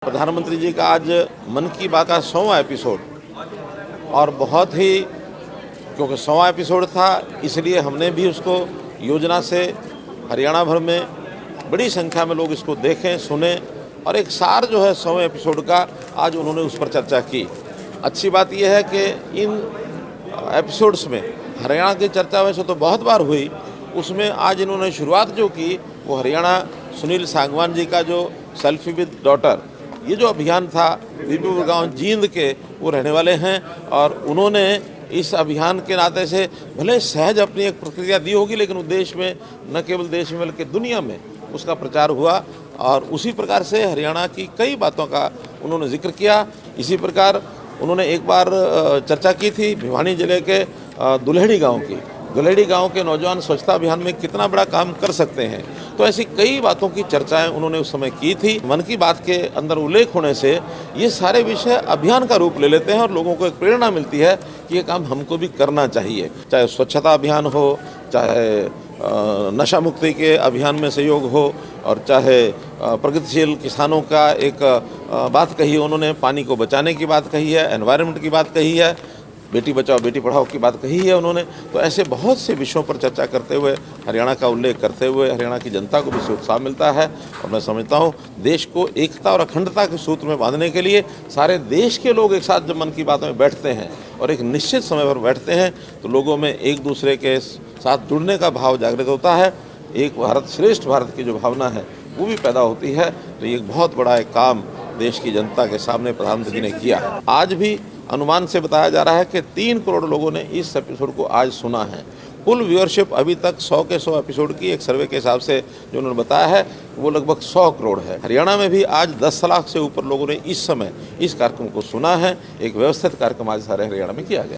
प्रधानमंत्री जी का आज मन की बात का 100वां एपिसोड और बहुत ही क्योंकि 100वां एपिसोड था इसलिए हमने भी उसको योजना से हरियाणा भर में बड़ी संख्या में लोग इसको देखें सुने और एक सार जो है 100वें एपिसोड का आज उन्होंने उस पर चर्चा की। अच्छी बात यह है कि इन एपिसोड्स में हरियाणा की चर्चा वैसे तो बहुत बार हुई, उसमें आज इन्होंने शुरुआत जो की वो हरियाणा सुनील सांगवान जी का जो सेल्फी विद डॉटर ये जो अभियान था, बीबीपुर गांव जींद के वो रहने वाले हैं और उन्होंने इस अभियान के नाते से भले सहज अपनी एक प्रक्रिया दी होगी लेकिन वो देश में न केवल देश में बल्कि दुनिया में उसका प्रचार हुआ और उसी प्रकार से हरियाणा की कई बातों का उन्होंने जिक्र किया। इसी प्रकार उन्होंने एक बार चर्चा की थी भिवानी जिले के दुल्हेड़ी गाँव की। दुल्हेड़ी गांव के नौजवान स्वच्छता अभियान में कितना बड़ा काम कर सकते हैं, तो ऐसी कई बातों की चर्चाएं उन्होंने उस समय की थी। मन की बात के अंदर उल्लेख होने से ये सारे विषय अभियान का रूप ले लेते हैं और लोगों को एक प्रेरणा मिलती है कि ये काम हमको भी करना चाहिए, चाहे स्वच्छता अभियान हो, चाहे नशा मुक्ति के अभियान में सहयोग हो और चाहे प्रगतिशील किसानों का एक बात कही उन्होंने, पानी को बचाने की बात कही है, एनवायरनमेंट की बात कही है, बेटी बचाओ बेटी पढ़ाओ की बात कही है उन्होंने। तो ऐसे बहुत से विषयों पर चर्चा करते हुए हरियाणा का उल्लेख करते हुए हरियाणा की जनता को भी उत्साह मिलता है और मैं समझता हूँ देश को एकता और अखंडता के सूत्र में बांधने के लिए सारे देश के लोग एक साथ जब मन की बात में बैठते हैं और एक निश्चित समय पर बैठते हैं तो लोगों में एक दूसरे के साथ जुड़ने का भाव जागृत होता है, एक भारत श्रेष्ठ भारत की जो भावना है वो भी पैदा होती है। तो ये एक बहुत बड़ा एक काम देश की जनता के सामने प्रधानमंत्री जी ने किया। आज भी अनुमान से बताया जा रहा है कि 3 करोड़ लोगों ने इस एपिसोड को आज सुना है। कुल व्यूअरशिप अभी तक 100 के 100 एपिसोड की एक सर्वे के हिसाब से जो उन्होंने बताया है वो लगभग 100 करोड़ है। हरियाणा में भी आज 10 लाख से ऊपर लोगों ने इस समय इस कार्यक्रम को सुना है। एक व्यवस्थित कार्यक्रम आज सारे हरियाणा में किया गया।